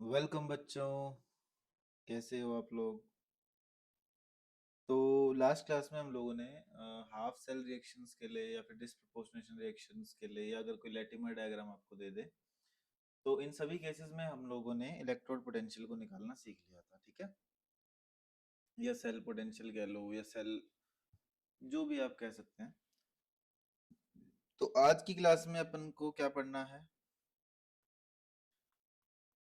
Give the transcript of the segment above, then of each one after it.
Welcome बच्चों। कैसे हो आप लोग? तो लास्ट क्लास में हम लोगों ने हाफ सेल रिएक्शंस के लिए या फिर डिस्प्रपोर्शनेशन रिएक्शंस के लिए या अगर कोई लैटिमर डायग्राम आपको दे दे तो इन सभी केसेस में हम लोगों ने इलेक्ट्रोड पोटेंशियल को निकालना सीख लिया था, ठीक है? या सेल पोटेंशियल कह लो या सेल, जो भी आप कह सकते हैं। तो आज की क्लास में अपन को क्या पढ़ना है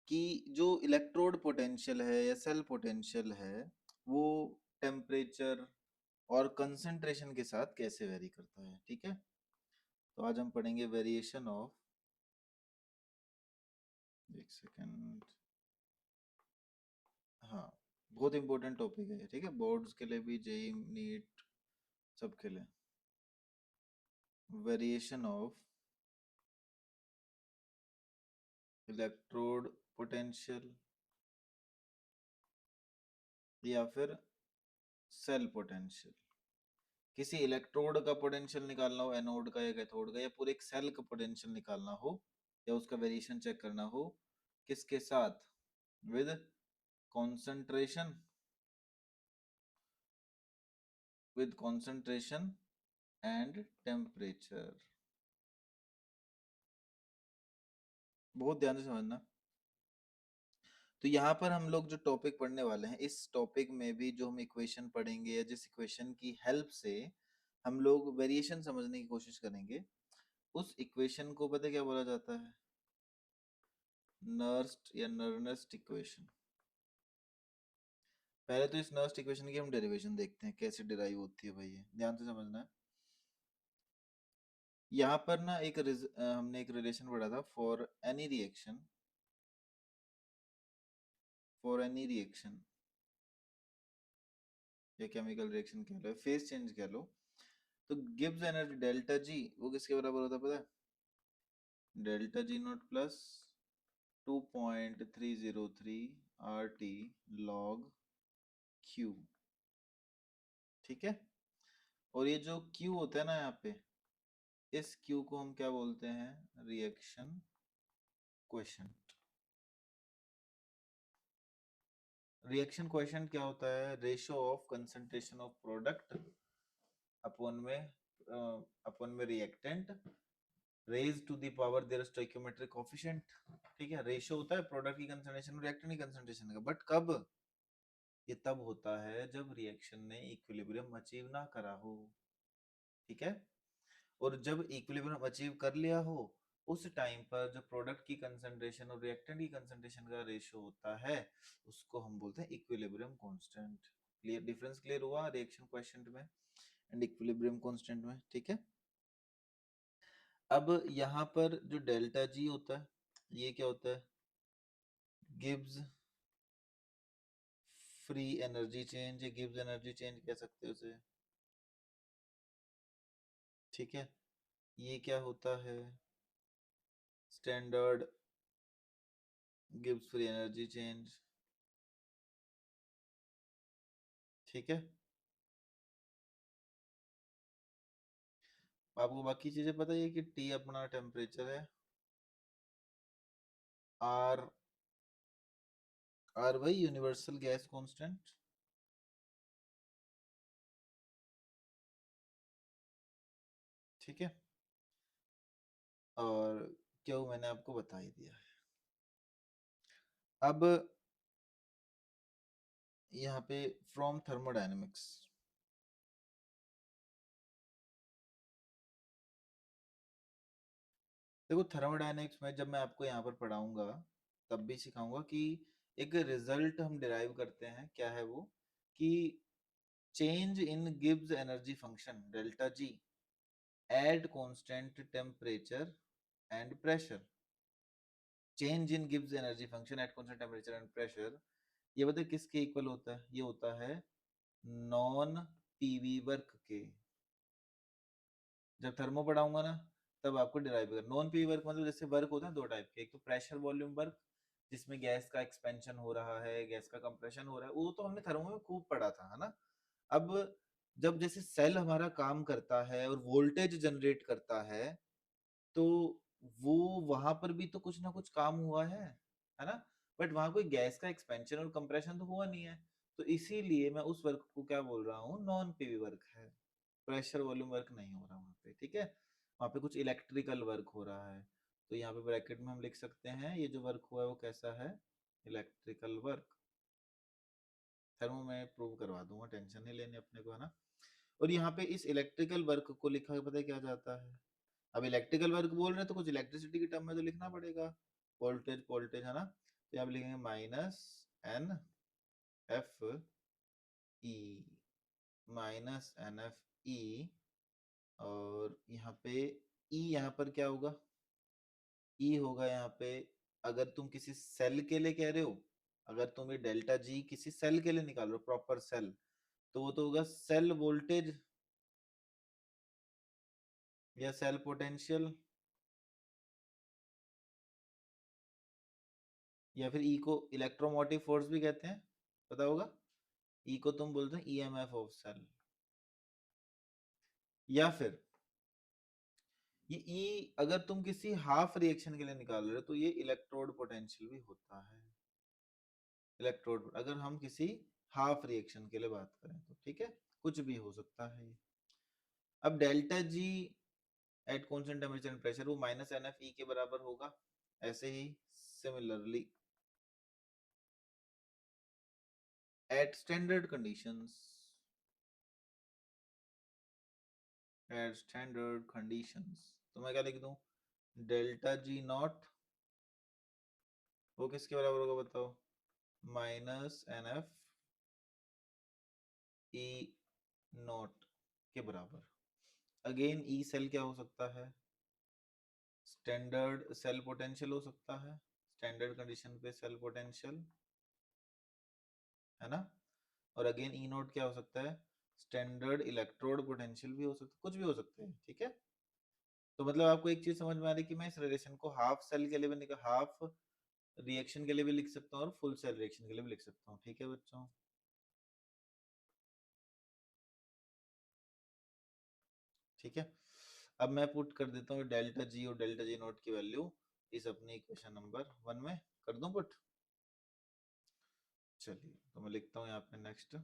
कि जो इलेक्ट्रोड पोटेंशियल है या सेल पोटेंशियल है वो टेम्परेचर और कंसंट्रेशन के साथ कैसे वेरी करता है, ठीक है? तो आज हम पढ़ेंगे वेरिएशन ऑफ, एक सेकेंड, हाँ, बहुत इंपॉर्टेंट टॉपिक है, ठीक है? बोर्ड्स के लिए भी, जेई नीट, सबके लिए। वेरिएशन ऑफ इलेक्ट्रोड पोटेंशियल या फिर सेल पोटेंशियल। किसी इलेक्ट्रोड का पोटेंशियल निकालना हो, एनोड का या कैथोड का, या पूरे एक सेल का पोटेंशियल निकालना हो या उसका वेरिएशन चेक करना हो, किसके साथ? With concentration, with concentration and temperature. बहुत ध्यान से समझना। तो यहाँ पर हम लोग जो टॉपिक पढ़ने वाले हैं, इस टॉपिक में भी जो हम इक्वेशन पढ़ेंगे या जिस इक्वेशन की हेल्प से हम लोग वेरिएशन समझने की कोशिश करेंगे, उस इक्वेशन को पता है क्या बोला जाता है? नर्स्ट या नर्नेस्ट इक्वेशन। पहले तो इस नर्स्ट इक्वेशन की हम डेरिवेशन देखते हैं, कैसे डिराइव होती है भाई, ये ध्यान से समझना है। यहाँ पर ना हमने एक रिलेशन पढ़ा था, for any reaction, for any reaction या केमिकल रिएक्शन कह लो, फेस चेंज कह लो, तो गिब्स एनर्जी डेल्टा जी वो किसके बराबर होता है पता है? Delta ji not plus 2.303 R T log Q, ठीक है? और ये जो क्यू होता है ना यहाँ पे, इस क्यू को हम क्या बोलते हैं? Reaction quotient. रिएक्शन क्वोशंट क्या होता है? Ratio of concentration of product upon में reactant raised to the power their stoichiometric coefficient, ठीक है? रेशियो होता है प्रोडक्ट की कंसंट्रेशन और रिएक्टेंट की कंसंट्रेशन का, बट कब? ये तब होता है जब रिएक्शन ने इक्विलिब्रियम अचीव ना करा हो, ठीक है? और जब इक्विलिब्रियम अचीव कर लिया हो, उस टाइम पर जो प्रोडक्ट की कंसंट्रेशन और रिएक्टेंट की कंसंट्रेशन का रेशियो होता है, उसको हम बोलते हैं equilibrium constant. Clear? Difference clear हुआ रिएक्शन क्वोशंट में एंड इक्विलिब्रियम कांस्टेंट में, ठीक है? अब यहाँ पर जो डेल्टा जी होता है, ये क्या होता है? Gibbs free energy change, Gibbs energy change कह सकते हो उसे, ठीक है? ये क्या होता है? Standard Gibbs free energy change, ठीक है? आपको बाकी चीजें पता ही है कि टी अपना टेम्परेचर है, आर, आर भाई यूनिवर्सल गैस कांस्टेंट, ठीक है? और क्यों, मैंने आपको बता ही दिया है। अब यहाँ पे फ्रॉम थर्मोडायनेमिक्स, देखो थर्मोडायनेमिक्स में जब मैं आपको यहाँ पर पढ़ाऊंगा तब भी सिखाऊंगा कि एक रिजल्ट हम डिराइव करते हैं, क्या है वो? कि change in Gibbs energy function delta G at constant temperature and pressure. Change in Gibbs energy function at constant temperature and pressure, ये बताए किसके इक्वल होता है? ये होता है नॉन पीवी वर्क के। जब थर्मो पढ़ाऊंगा ना तब आपको डिराइव कर, नॉन पीवी वर्क मतलब जैसे वर्क होता है दो टाइप के, एक तो प्रेशर वॉल्यूम वर्क जिसमें गैस का एक्सपेंशन हो रहा है, गैस का कंप्रेशन हो रहा है, वो तो हमने थर्मो में खूब पढ़ा था, है ना? अब जब जैसे सेल हमारा काम करता है और वोल्टेज जनरेट करता है, तो वो वहां पर भी तो कुछ ना कुछ काम हुआ है ना? बट वहां कोई गैस का एक्सपेंशन और कंप्रेशन तो हुआ नहीं है, तो इसीलिए मैं उस वर्क को क्या बोल रहा हूँ, नॉन पीवी वर्क है। प्रेशर वॉल्यूम वर्क नहीं हो रहा वहां पे, ठीक है। वहां पे कुछ इलेक्ट्रिकल वर्क हो रहा है, तो यहाँ पे ब्रैकेट में हम लिख सकते हैं ये जो वर्क हुआ है वो कैसा है, इलेक्ट्रिकल वर्क। थर्मो मैं प्रूव करवा दूंगा, टेंशन नहीं लेनी अपने को, है ना। और यहाँ पे इस इलेक्ट्रिकल वर्क को लिखा है, पता है क्या जाता है। अब इलेक्ट्रिकल वर्क बोल रहे हैं तो कुछ इलेक्ट्रिसिटी की टर्म में तो लिखना पड़ेगा, वोल्टेज वोल्टेज, है ना। तो यहाँ पे लिखेंगे minus N F E, minus N F E. और यहाँ पे ई, यहाँ पर क्या होगा, ई होगा यहाँ पे, अगर तुम किसी सेल के लिए कह रहे हो, अगर तुम ये डेल्टा जी किसी सेल के लिए निकाल रहे हो, प्रॉपर सेल, तो वो तो होगा सेल वोल्टेज या सेल पोटेंशियल, या फिर ई को इलेक्ट्रोमोटिव फोर्स भी कहते हैं, पता होगा। ई को तुम बोलते हैं ईएमएफ ऑफ सेल। या फिर ये ई अगर तुम किसी हाफ रिएक्शन के लिए निकाल रहे हो तो ये इलेक्ट्रोड पोटेंशियल भी होता है। इलेक्ट्रोड अगर हम किसी हाफ रिएक्शन के लिए बात करें तो, ठीक है, कुछ भी हो सकता है। अब delta G at constant temperature and pressure वो माइनस एन एफ ई के बराबर होगा। ऐसे ही similarly at standard conditions, at standard conditions, तो मैं क्या लिख दूं, डेल्टा जी नॉट वो किसके बराबर होगा बताओ, minus N F E naught के बराबर। अगेन ई सेल क्या हो सकता है, स्टैंडर्ड सेल पोटेंशियल हो सकता है, स्टैंडर्ड कंडीशन पे सेल पोटेंशियल, है ना। और अगेन ई नोट क्या हो सकता है, स्टैंडर्ड इलेक्ट्रोड पोटेंशियल भी हो सकता है, कुछ भी हो सकते हैं, ठीक है। तो मतलब आपको एक चीज समझ में आ रही है कि मैं इस रिलेशन को हाफ सेल के लिए भी निकाल, हाफ रिएक्शन के लिए भी लिख सकता हूँ और फुल सेल रिएक्शन के लिए भी लिख सकता हूँ, ठीक है बच्चों। ठीक है, अब मैं पुट कर देता हूँ डेल्टा जी और डेल्टा जी नोट की वैल्यू इस अपनी इक्वेशन नंबर 1 में, कर दूं पुट। चलिए तो मैं लिखता हूँ यहाँ पे नेक्स्ट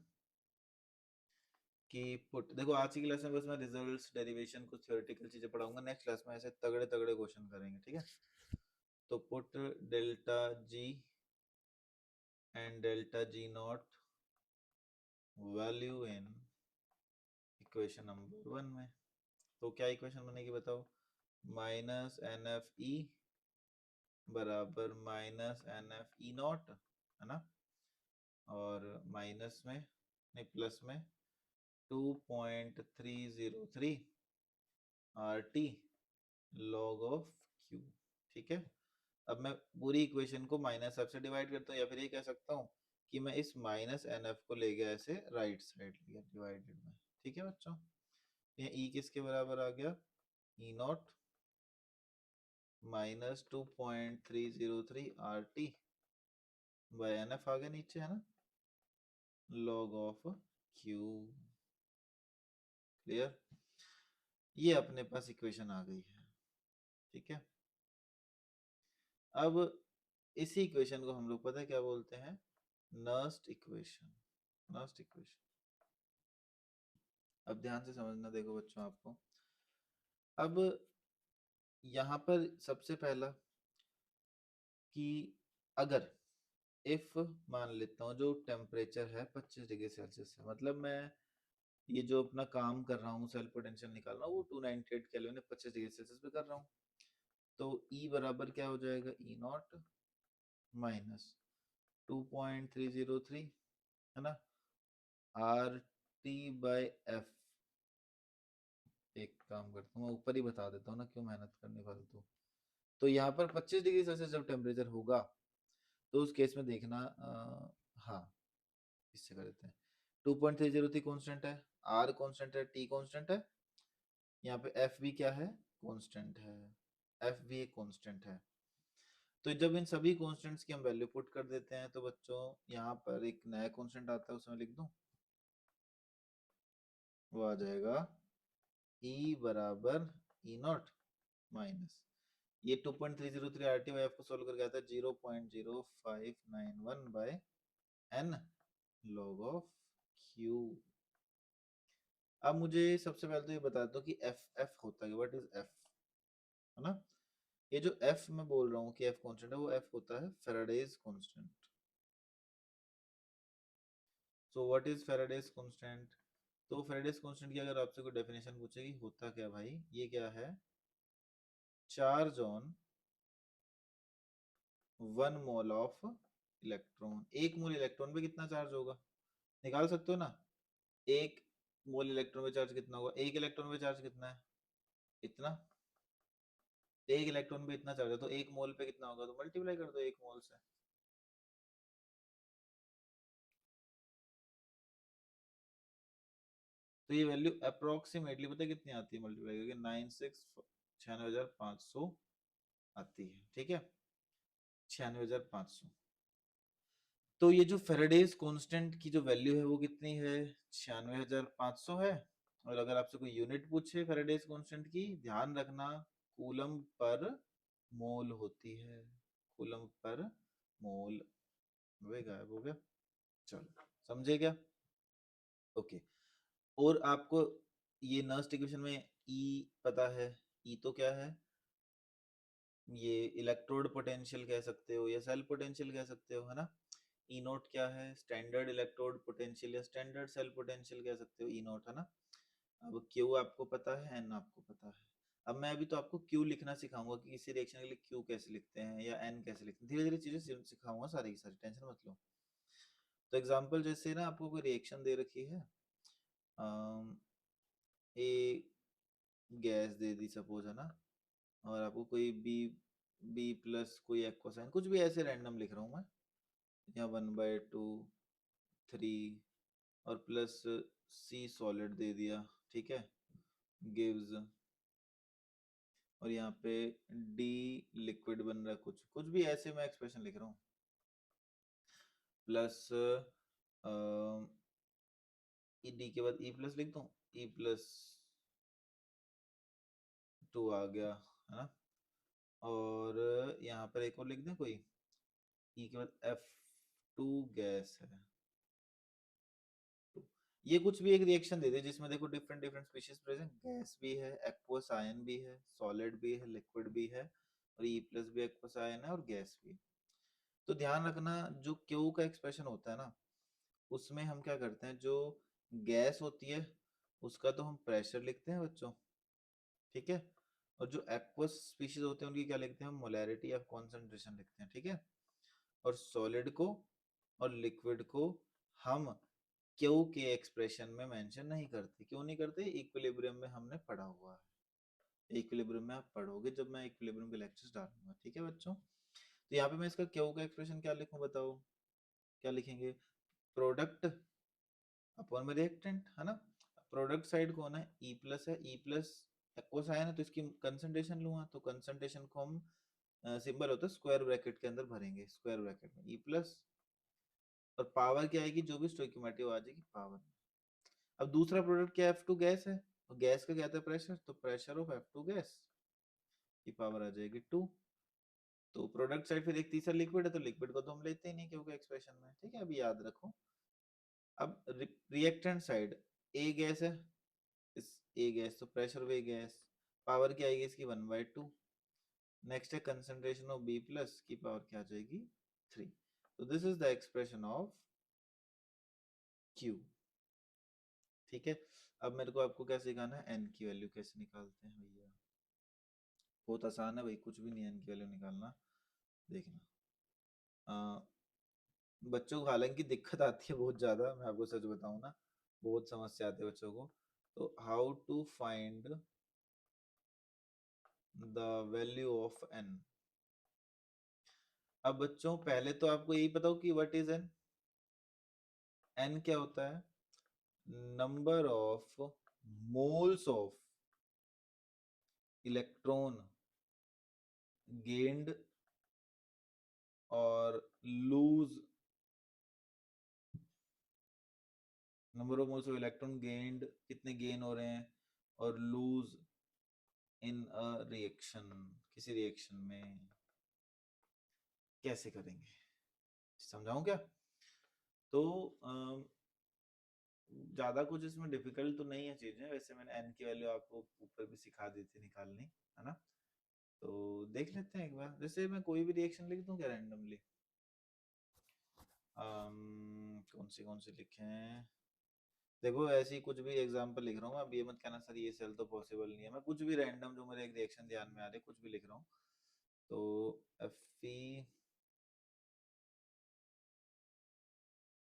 कि पुट, देखो आज की क्लास में बस मैं रिजल्ट्स, डेरिवेशन, कुछ थ्योरेटिकल चीजें पढ़ाऊंगा, नेक्स्ट क्लास में ऐसे तगड़े तगड़े क्वेश्चन करेंगे, ठीक है। तो put delta G and delta G not value in equation number 1 में। तो क्या इक्वेशन बनेगी बताओ, माइनस एन एफ ई बराबर minus N F E naught, है ना। और माइनस में नहीं प्लस में 2.303 R T log of Q, ठीक है। अब मैं पूरी इक्वेशन को माइनस एफ से डिवाइड करता हूँ, या फिर ये कह सकता हूँ कि मैं इस माइनस एन एफ को ले गया ऐसे राइट साइड लिया डिवाइडेड में, ठीक है बच्चों। ये ई किसके बराबर आ गया, E naught minus 2.303 R T by N F आ गया नीचे, है ना, लॉग ऑफ क्यू। क्लियर, ये अपने पास इक्वेशन आ गई है, ठीक है। अब इसी इक्वेशन को हम लोग पता है क्या बोलते हैं, नर्स्ट इक्वेशन, नर्स्ट इक्वेशन। अब ध्यान से समझना, देखो बच्चों आपको, अब यहाँ पर सबसे पहला कि अगर इफ मान लेता हूँ जो टेम्परेचर है 25 डिग्री सेल्सियस है, मतलब मैं ये जो अपना काम कर रहा हूँ सेल पोटेंशियल निकाल रहा हूँ वो 298 केल्विन 25 डिग्री सेल्सियस पे कर रहा हूँ, तो ई बराबर क्या हो जाएगा, ई नॉट माइनस 2.303, है ना, आर टी बाई एफ। एक काम करता हूँ मैं ऊपर ही बता देता हूँ ना, क्यों मेहनत करनी फालतू। तो यहाँ पर 25 डिग्री सेल्सियस जब टेम्परेचर होगा तो उस केस में देखना, हाँ इससे कर देते हैं, 2.303 कॉन्स्टेंट है, आर कॉन्स्टेंट है, टी कॉन्स्टेंट है, यहाँ पे एफ भी क्या है, कॉन्स्टेंट है, एफ भी एक कॉन्स्टेंट है। तो जब इन सभी कॉन्स्टेंट्स की हम वैल्यू पुट कर देते हैं तो बच्चों यहाँ पर एक नया कॉन्स्टेंट आता है, उसमें लिख दूं, वो आ जाएगा ई बराबर ई नॉट माइनस ये 2.303 RT/F को सोल्व करके आता है 0.0591 by n log of q। अब मुझे सबसे पहले तो ये बता दो कि f होता है, व्हाट इज f, है ना। ये जो f मैं बोल रहा हूँ कि f कांस्टेंट है, वो f होता है Faraday's constant. So what is Faraday's constant? तो फैराडेज कांस्टेंट की अगर आपसे कोई डेफिनेशन पूछेगी, होता क्या भाई, ये क्या है, charge on 1 mole of electron. एक मोल इलेक्ट्रॉन पे कितना चार्ज होगा, निकाल सकते हो ना। एक मोल इलेक्ट्रॉन पे चार्ज कितना होगा, एक इलेक्ट्रॉन पे चार्ज कितना है, इतना। एक इलेक्ट्रॉन पे इतना चार्ज है, तो एक मोल पे कितना होगा, तो मल्टीप्लाई कर दो एक मोल से। तो ये वैल्यू अप्रोक्सीमेटली पता है कितनी आती है, मल्टीप्लाई करके 96,500 आती है, ठीक है, 96,500। तो ये जो फेराडेज कांस्टेंट की जो वैल्यू है वो कितनी है, 96,500 है। और अगर आपसे कोई यूनिट पूछे फेराडेज कांस्टेंट की, ध्यान रखना कूलम पर मोल होती है, कूलम पर मोल। वे गायब हो गया, चलो समझे क्या। ओके। और आपको ये नर्स्ट इक्वेशन में ई पता है, ई तो क्या है, ये इलेक्ट्रोड पोटेंशियल कह सकते हो या सेल पोटेंशियल कह सकते हो, है ना। ई नोट क्या है, स्टैंडर्ड इलेक्ट्रोड पोटेंशियल या स्टैंडर्ड सेल पोटेंशियल कह सकते हो, ई नोट, है ना। अब क्यू आपको पता है, एन आपको पता है। अब मैं अभी तो आपको क्यू लिखना सिखाऊंगा कि किसी रिएक्शन के लिए क्यू कैसे लिखते हैं या एन कैसे लिखते हैं, धीरे धीरे चीजें सिखाऊंगा सारी की सारी, टेंशन मत लो। तो एग्जांपल जैसे ना आपको कोई रिएक्शन दे रखी है, ए गैस दे दी सपोज, है ना, और आपको कोई बी बी प्लस कोई एक्वासाइन कुछ भी ऐसे रैंडम लिख रहा हूँ मैं, या 1/2 3 और प्लस सी सॉलिड दे दिया, ठीक है, गिव्स, और यहाँ पे डी लिक्विड बन रहा है, कुछ कुछ भी ऐसे मैं एक्सप्रेशन लिख रहा हूँ, प्लस ई डी के बाद ई प्लस लिख दूँ, E+2 आ गया, है ना। और यहाँ पर एक और लिख दें कोई, ई के बाद F2 गैस है, ये कुछ भी एक रिएक्शन दे दे जिसमें देखो different different species present, gas भी है, एक्वस आयन भी है, सॉलिड भी है, लिक्विड भी है, और ई प्लस भी एक्वस आयन है और गैस भी है। तो ध्यान रखना जो क्यू का एक्सप्रेशन होता है ना, उसमें हम क्या करते हैं, जो गैस होती है उसका तो हम प्रेशर लिखते हैं बच्चों, ठीक है, और जो एक्वस स्पीशीज होते हैं उनकी क्या लिखते हैं, हम मोलैरिटी या कॉन्सेंट्रेशन लिखते हैं, ठीक है। और सॉलिड को और लिक्विड को हम क्यू के एक्सप्रेशन में मेंशन नहीं करते, क्यों नहीं करते, इक्विलिब्रियम में हमने पढ़ा हुआ है, इक्विलिब्रियम में आप पढ़ोगे जब मैं इक्विलिब्रियम के लेक्चर्स डालूंगा, ठीक है बच्चों। तो यहाँ पे मैं इसका क्यू का एक्सप्रेशन क्या लिखूं बताओ, क्या लिखेंगे, प्रोडक्ट अपॉन में रिएक्टेंट, है ना। प्रोडक्ट साइड कौन है, ई प्लस है, ई प्लस एक्वस आयन है, तो इसकी कंसंट्रेशन लूंगा, तो कंसंट्रेशन को हम सिंबल होता है स्क्वायर ब्रैकेट के अंदर भरेंगे, स्क्वायर ब्रैकेट में ई प्लस, और पावर क्या आएगी, जो भी स्टोइकियोमेट्री आ जाएगी पावर। अब दूसरा प्रोडक्ट क्या है, F2 गैस है, और गैस का क्या था, प्रेशर, तो प्रेशर ऑफ F2 गैस की पावर आ जाएगी 2। तो प्रोडक्ट साइड फिर एक तीसरा लिक्विड है, तो लिक्विड को तो हम लेते ही नहीं क्योंकि एक्सप्रेशन में, ठीक है, अभी याद रखो। अब रिएक्टेंट साइड ए गैस है, इस ए गैस तो प्रेशर वे गैस, पावर क्या आएगी इसकी 1/2। नेक्स्ट है कंसंट्रेशन ऑफ बी प्लस की पावर क्या आ जाएगी 3। तो this is the expression of Q, ठीक है। अब मेरे को आपको क्या सिखाना है, एन की वैल्यू कैसे निकालते हैं भैया, बहुत आसान है भाई, कुछ भी नहीं है एन की वैल्यू निकालना, देखना। बच्चों को हालांकि दिक्कत आती है बहुत ज्यादा, मैं आपको सच बताऊं ना, बहुत समस्या आती है बच्चों को। तो how to find the value of n. अब बच्चों पहले तो आपको यही बताओ कि व्हाट इज एन, एन क्या होता है, number of moles of electron gained और lose, number of moles of electron gained कितने गेन हो रहे हैं, और लूज इन अ रिएक्शन, किसी रिएक्शन में कैसे करेंगे, समझाऊं क्या? तो ज्यादा कुछ इसमें डिफिकल्ट तो नहीं है चीजें, वैसे मैंने एन की वैल्यू आपको ऊपर भी सिखा दी थी निकालनी, है ना? तो देख लेते हैं एक बार, जैसे मैं कोई भी रिएक्शन लिख दूं क्या रैंडमली? कौन सी लिखें? देखो ऐसी कुछ भी एग्जांपल लिख रहा हूँ, अब ये मत कहना सर ये सेल तो पॉसिबल नहीं है, मैं कुछ भी रैंडम जो मेरे एक रिएक्शन ध्यान में आ रहे कुछ भी लिख रहा हूँ। तो Fe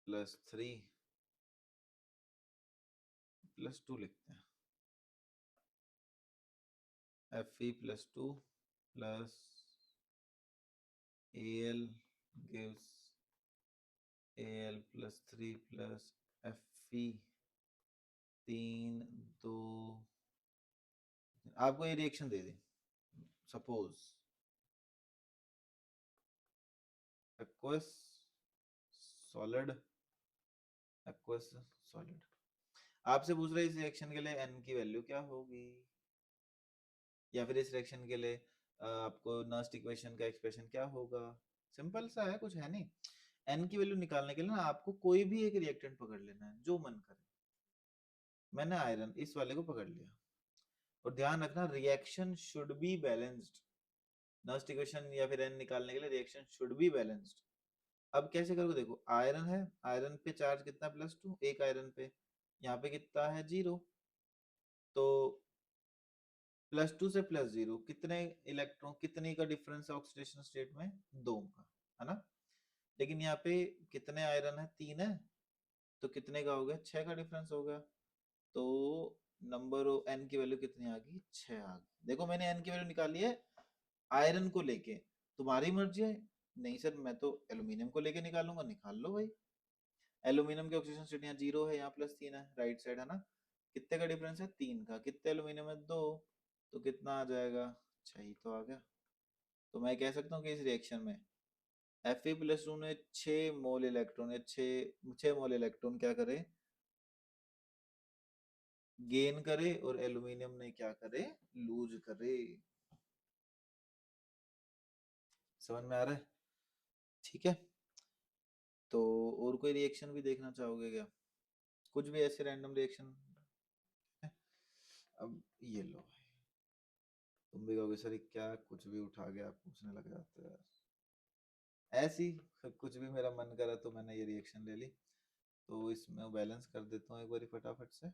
+3 +2 लिखते हैं। Fe +2 plus Al gives Al+3 plus Fe 3 2, आपको ये रिएक्शन दे दी, suppose aqueous solid aqueous solid, आपसे पूछ रहे हैं इस रिएक्शन के लिए n की वैल्यू क्या होगी, या फिर इस रिएक्शन के लिए आपको नर्स्ट इक्वेशन का एक्सप्रेशन क्या होगा। सिंपल सा है, कुछ है नहीं। n की वैल्यू निकालने के लिए ना आपको कोई भी एक रिएक्टेंट पकड़ लेना है जो मन करे। मैंने आयरन इस वाले को पकड़ लिया, और ध्यान रखना reaction should be balanced. Nernst equation या फिर n निकालने के लिए रिएक्शन शुड बी बैलेंस्ड। अब कैसे करोगे, देखो आयरन है, आयरन पे चार्ज कितना +2, एक आयरन पे, यहाँ पे कितना है 0, तो +2 से +0 कितने इलेक्ट्रॉन, कितने का डिफरेंस है ऑक्सीडेशन स्टेट में, 2 का, है ना? लेकिन यहाँ पे कितने आयरन है, 3 है, तो कितने का हो गया, 6 का डिफरेंस हो गया। तो नंबर ऑफ एन की वैल्यू कितनी आ गई, 6 आ गई। देखो मैंने एन की वैल्यू निकाली है आयरन को लेके, तुम्हारी मर्जी है। नहीं सर मैं तो एल्यूमिनियम को लेके निकालूंगा, निकाल लो भाई। एल्यूमिनियम की ऑक्सीजन स्टेट यहाँ 0 है, यहाँ +3 है, राइट साइड है ना? कितने का डिफरेंस है, 3 का। कितने एल्यूमिनियम है, 2, तो कितना आ जाएगा, 6 ही तो आ गया। तो मैं कह सकता हूँ कि इस रिएक्शन में Fe+2 ने 6 मोल इलेक्ट्रॉन या 6 मोल इलेक्ट्रॉन क्या करे, गेन करे, और एल्यूमिनियम ने क्या करे, लूज करे। समझ में आ रहा है? ठीक है। तो और कोई रिएक्शन भी देखना चाहोगे क्या, कुछ भी ऐसे रैंडम रिएक्शन? अब ये लो भाई, तुम भी कहोगे सर ये क्या कुछ भी उठा के आप पूछने लग जाते हो यार। ऐसी कुछ भी मेरा मन करा तो मैंने ये रिएक्शन ले ली। तो इसमें बैलेंस कर देता हूँ एक बार फटाफट से।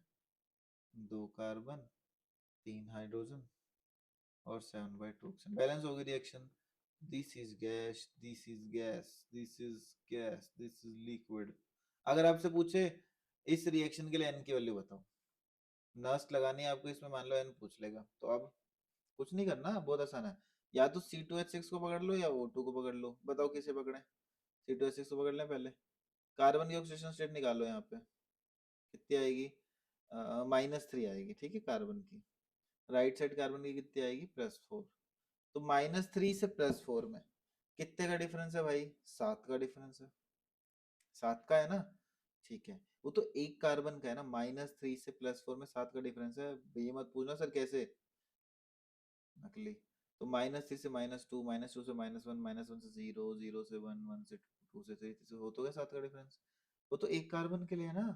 2 कार्बन, 3 हाइड्रोजन और 7/2 ऑक्सीजन, बैलेंस हो गई reaction. This is gas, this is gas, this is gas, this is liquid. अगर आपसे पूछे इस रिएक्शन के लिए एन की वैल्यू बताओ, नस्ट लगानी है आपको इसमें, मान लो एन पूछ लेगा, तो अब कुछ नहीं करना, बहुत आसान है। या तो C2H6 को पकड़ लो या O2 को पकड़ लो, बताओ किसे पकड़े। C2H6 को पकड़ लें पहले। कार्बन की ऑक्सीजन स्टेट निकालो, यहाँ पे कितनी आएगी, -3 आएगी, ठीक है कार्बन की। राइट साइड कार्बन की कितनी आएगी, +4। तो -3 से +4 में कितने का डिफरेंस है भाई, 7 का डिफरेंस है, 7 का है ना? ठीक है, वो तो एक कार्बन का है ना, -3 से +4 में 7 का डिफरेंस है। ये मत पूछना सर कैसे, नकली। तो -3 से -2, -2 से -1, -1 से 0, 0 से 1, 1 से 2, 2 से 3, 3 से, हो तो गया 7 का डिफरेंस। वो तो एक कार्बन के लिए है ना,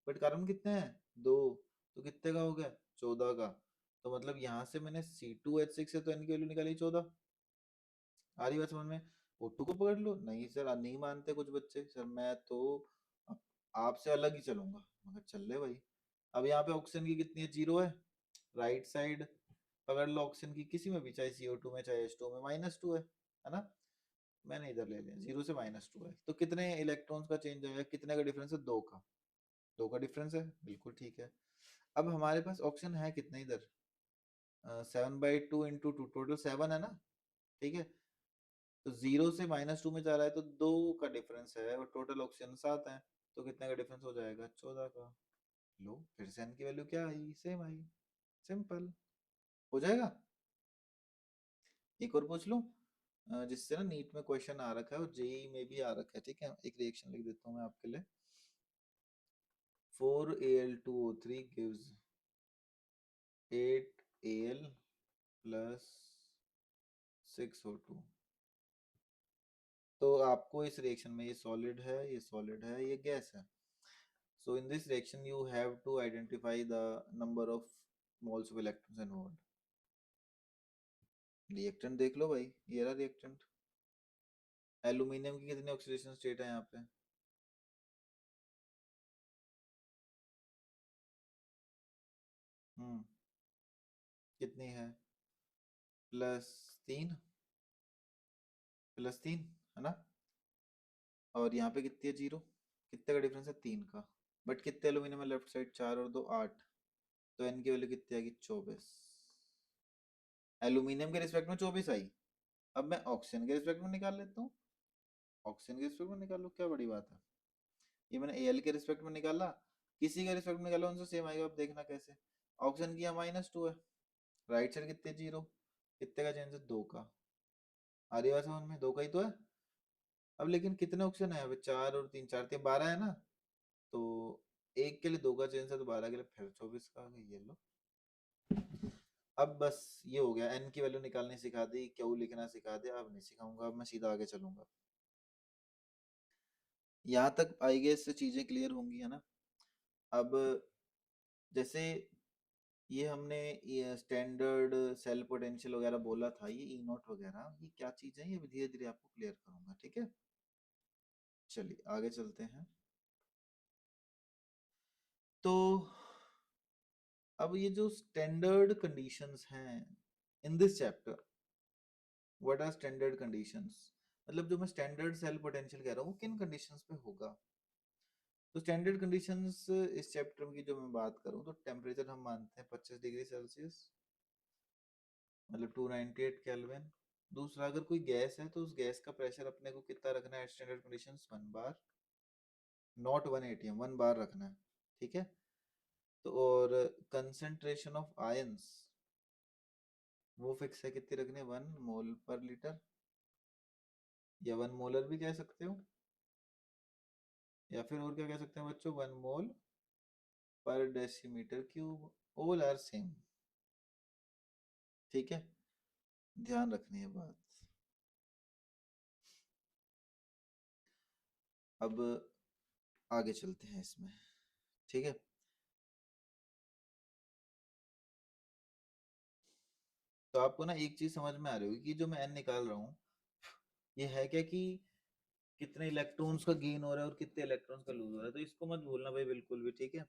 बट कार्बन कितने हैं, 2, तो कितने का हो गया, 14 का। तो मतलब यहाँ से मैंने C2H6 से तो n की वैल्यू निकाली 14। आ रही बात समझ में? O2 को पकड़ लो, नहीं सर नहीं मानते कुछ बच्चे, सर मैं तो आप- आपसे अलग ही चलूंगा, मगर चल ले भाई। अब यहाँ पे ऑक्सीजन की कितनी है, 0 है। राइट साइड पकड़ लो ऑक्सीजन की, किसी में भी, चाहे CO2 में चाहे H2 में, -2 है ना? मैंने इधर ले लिया, 0 से -2 है, तो कितने इलेक्ट्रॉन्स का चेंज आएगा, कितने का डिफरेंस है, 2 का। 2 का डिफरेंस है, बिल्कुल ठीक है। अब हमारे पास ऑक्सीजन है कितने इधर, 7/2 इंटू 2, टोटल 7 है ना, ठीक है। तो 0 से -2 में जा रहा है, तो 2 का डिफरेंस है, और टोटल ऑक्सीजन 7 है, तो कितने का डिफरेंस हो जाएगा, 14 का। लो फिर से n की वैल्यू क्या आई, सेम आई, सिंपल हो जाएगा। एक और पूछ लूं, जिससे ना नीट में क्वेश्चन आ रखा है और जेई में भी आ रखा है, ठीक है? एक रिएक्शन लिख देता हूँ मैं आपके लिए। 4Al2O3 gives 8Al plus 6O2। तो आपको इस रिएक्शन में ये सॉलिड है, ये सॉलिड है, ये गैस है। So in this reaction you have to identify the number of moles of electrons involved. Reactant देख लो भाई, ये रहा रिएक्टेंट। एल्यूमिनियम की कितनी ऑक्सीडेशन स्टेट है यहाँ पे? हम्म कितनी है? +3, +3 है ना। और यहाँ पे कितनी है? 0। कितने का डिफरेंस है? 3 का। बट कितने एल्यूमिनियम है लेफ्ट साइड? 4 और 2 8। तो एन की वैल्यू कितनी आएगी? 24। एल्यूमिनियम के रिस्पेक्ट में 24 आई। अब मैं ऑक्सीजन के रिस्पेक्ट में निकाल लेता हूँ। ऑक्सीजन के रिस्पेक्ट में निकाल लो, क्या बड़ी बात है। ये मैंने एल के रिस्पेक्ट में निकाला, किसी के रिस्पेक्ट में निकाला उनसे सेम आएगा। अब देखना कैसे। ऑक्सीजन की -2 है, राइट साइड कितने? 0। कितने का चेंज है? 2 का। आ रही बात समझ में? 2 का ही तो है। अब लेकिन कितने ऑप्शन है? अब 4 और 3, 4 3 12 है ना। तो एक के लिए 2 का चेंज है, तो 12 के लिए फिर 24 का आ गया। ये लो। अब बस ये हो गया, एन की वैल्यू निकालनी सिखा दी, क्यू लिखना सिखा दिया। अब नहीं सिखाऊंगा, अब मैं सीधा आगे चलूंगा। यहाँ तक आई गेस से चीजें क्लियर होंगी, है ना। अब जैसे ये हमने ये स्टैंडर्ड सेल पोटेंशियल वगैरह बोला था, ये ई नॉट वगैरह, ये क्या चीज है, ये धीरे धीरे आपको क्लियर करूंगा, ठीक है। चलिए आगे चलते हैं। तो अब ये जो स्टैंडर्ड कंडीशंस हैं in this chapter, what are standard conditions, मतलब जो मैं स्टैंडर्ड सेल पोटेंशियल कह रहा हूँ किन कंडीशंस पे होगा। तो स्टैंडर्ड कंडीशंस इस चैप्टर की जो मैं बात करूँ, तो टेम्परेचर हम मानते हैं 25 डिग्री सेल्सियस, मतलब 298 केल्विन। दूसरा, अगर कोई गैस है तो उस गैस का प्रेशर अपने को कितना रखना है? Standard conditions 1 bar, not 1 atm, 1 बार रखना है, ठीक है। तो और कंसंट्रेशन ऑफ आयंस, वो फिक्स है, कितनी रखनी है? 1 मोल/लीटर, या 1 मोलर भी कह सकते हो, या फिर और क्या कह सकते हैं बच्चों? 1 मोल/डेसीमीटर क्यूब। ऑल आर सेम, ठीक है। ध्यान रखनी है बात। अब आगे चलते हैं इसमें, ठीक है। तो आपको ना एक चीज समझ में आ रही होगी कि जो मैं एन निकाल रहा हूँ, ये है क्या कि कितने इलेक्ट्रॉन्स का गेन हो रहा है और कितने इलेक्ट्रॉन्स का लूज हो रहा है। तो इसको मत भूलना भाई, बिल्कुल भी, ठीक है।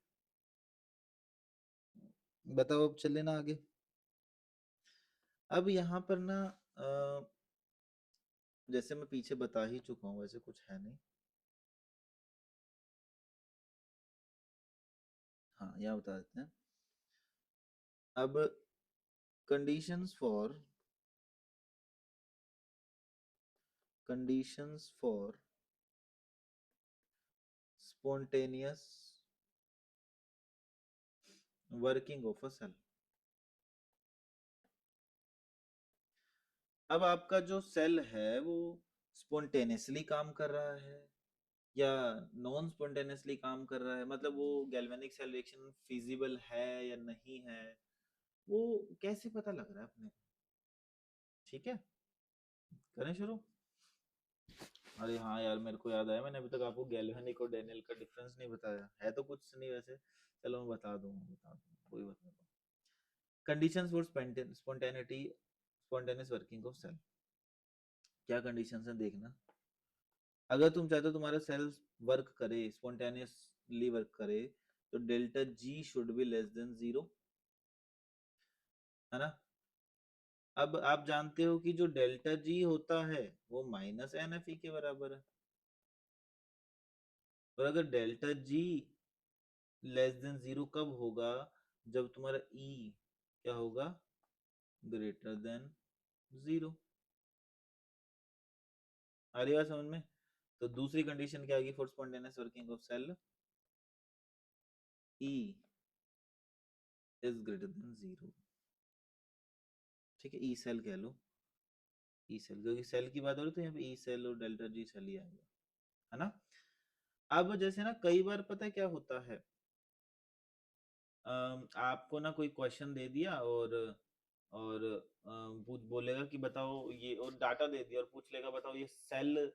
बताओ, अब चले ना आगे। अब यहाँ पर ना जैसे मैं पीछे बता ही चुका हूँ, वैसे कुछ है नहीं। हाँ, यहाँ बता देते हैं। अब conditions for spontaneous working of a cell. अब आपका जो सेल है वो स्पॉन्टेनियसली काम कर रहा है या नॉन स्पॉन्टेनियसली काम कर रहा है, मतलब वो गैल्वेनिक सेल रिएक्शन फिजिबल है या नहीं है, वो कैसे पता लग रहा है अपने को? ठीक है, करें शुरू। अरे हाँ यार, मेरे को याद आया, मैंने अभी तक आपको गैल्वेनिक और डेनियल का डिफरेंस नहीं बताया है, तो कुछ नहीं वैसे। चलो मैं बता दूँ, कोई बता दूँ। Conditions for spontaneous working of cell. क्या कंडीशंस है देखना। अगर तुम चाहते हो तुम्हारा सेल वर्क करे, स्पॉन्टेनियसली वर्क करे, तो delta G should be less than 0, है ना। अब आप जानते हो कि जो डेल्टा जी होता है वो -NFE के बराबर है। और अगर डेल्टा जी लेस देन 0 कब होगा? जब तुम्हारा ई क्या होगा? Greater than 0। आ रही बात समझ में? तो दूसरी कंडीशन क्या आएगी for spontaneous working of cell? E is greater than 0, ठीक है। ई सेल कह लो, ई सेल, क्योंकि सेल की बात हो रही है तो यहाँ पे ई सेल और डेल्टा जी सेल ही आएगा, है ना। अब जैसे ना कई बार पता है क्या होता है, आपको ना कोई क्वेश्चन दे दिया और और बोलेगा कि बताओ ये, और डाटा दे दिया और पूछ लेगा बताओ ये सेल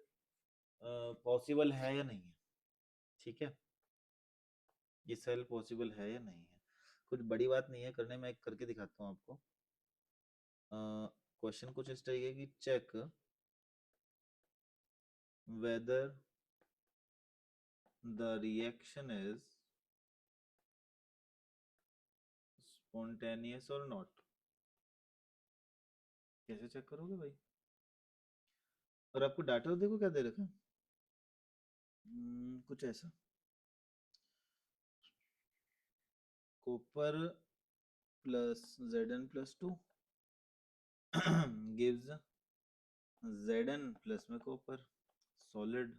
पॉसिबल है या नहीं है। ठीक है, ये सेल पॉसिबल है या नहीं है, कुछ बड़ी बात नहीं है करने में, एक करके दिखाता हूँ आपको। क्वेश्चन कुछ इस तरीके की, check whether the reaction is spontaneous और नॉट। कैसे चेक करोगे भाई? और आपको डाटा तो देखो क्या दे रखा है। कुछ ऐसा, copper plus Zn+2 gives Zn plus में कॉपर सॉलिड,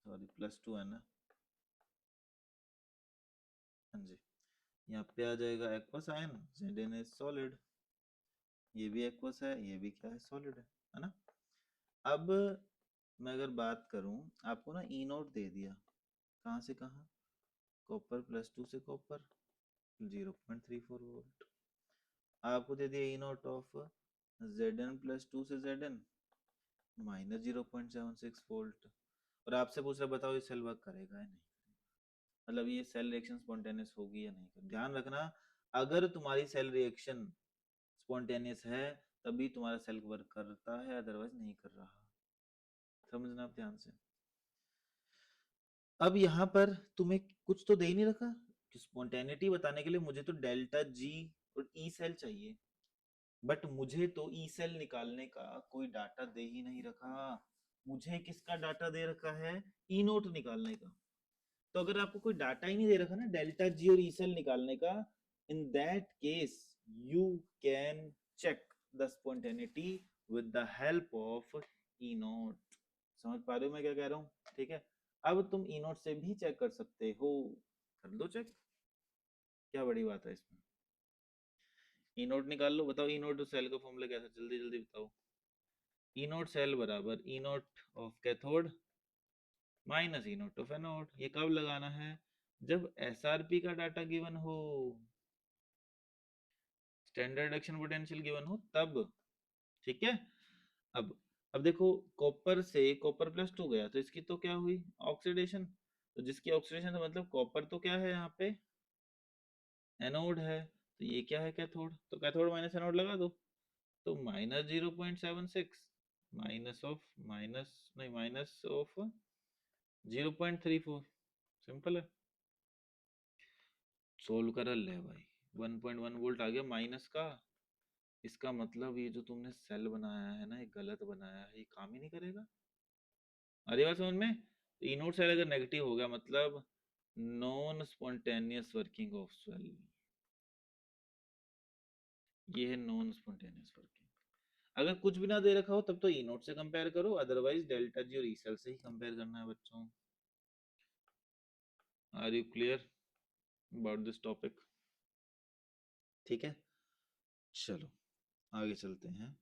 सॉरी +2 है ना, हाँ जी। यहाँ पे आ जाएगा aqueous ion, Zn is solid, ये भी एक्वस है, ये भी क्या है, सॉलिड है ना। अब मैं अगर बात करूं, आपको ना ई नोट दे दिया, कहाँ से कहाँ, कॉपर +2 से कॉपर 0.34 वोल्ट, आपको दे दिया ई नोट ऑफ Zn+2 से Zn -0.76 वोल्ट, और आपसे पूछ रहा बताओ ये सेल वर्क करेगा या नहीं, मतलब ये सेल रिएक्शन स्पॉन्टेनियस होगी या नहीं। ध्यान रखना, अगर तुम्हारी सेल रिएक्शन स्पॉन्टेनियस है तभी तुम्हारा सेल वर्क करता है, अदरवाइज नहीं कर रहा। समझना आप ध्यान से। अब यहाँ पर तुम्हें कुछ तो दे ही नहीं रखा कि स्पॉन्टेनिटी बताने के लिए मुझे तो डेल्टा जी और ई सेल चाहिए, बट मुझे तो ई सेल निकालने का कोई डाटा दे ही नहीं रखा। मुझे किसका डाटा दे रखा है, ई नोट निकालने का। तो अगर आपको कोई डाटा ही नहीं दे रखा ना डेल्टा जी और ई सेल निकालने का, in that case you can check the spontaneity with the help of E naught. समझ पा रहे हो मैं क्या कह रहा हूँ? ठीक है, अब तुम ई नोट से भी चेक कर सकते हो, कर लो चेक, क्या बड़ी बात है इसमें। ई नोट निकाल लो, बताओ ई नोट सेल का फॉर्मूला कैसा, जल्दी जल्दी बताओ। ई नोट सेल बराबर E naught of cathode minus E naught of anode. ये कब लगाना है, जब एसआरपी का डाटा गिवन हो, स्टैंडर्ड रिडक्शन पोटेंशियल गिवन हो तब। ठीक है, अब अब देखो, कॉपर से कॉपर +2 गया तो इसकी तो क्या हुई, ऑक्सीडेशन। तो जिसकी ऑक्सीडेशन तो मतलब कॉपर तो क्या है यहाँ पे, एनोड है, तो ये क्या है, कैथोड। तो कैथोड माइनस एनोड लगा दो, तो -0.76 माइनस नहीं -0.34, सिंपल है, सोल्व कर ले भाई। 1.1 वोल्ट आ गया माइनस का, इसका मतलब ये जो तुमने सेल बनाया है ना, ये गलत बनाया है, ये काम ही नहीं करेगा। अरे बात समझ में, इनोड सेल अगर नेगेटिव हो गया मतलब non spontaneous working of cell, ये है नॉन स्पॉन्टेनियस वर्किंग। अगर कुछ भी ना दे रखा हो तब तो इनोड से कंपेयर करो, अदरवाइज डेल्टा जी और ई सेल से ही कंपेयर करना है बच्चों। Are you clear about this topic? ठीक है, चलो आगे चलते हैं।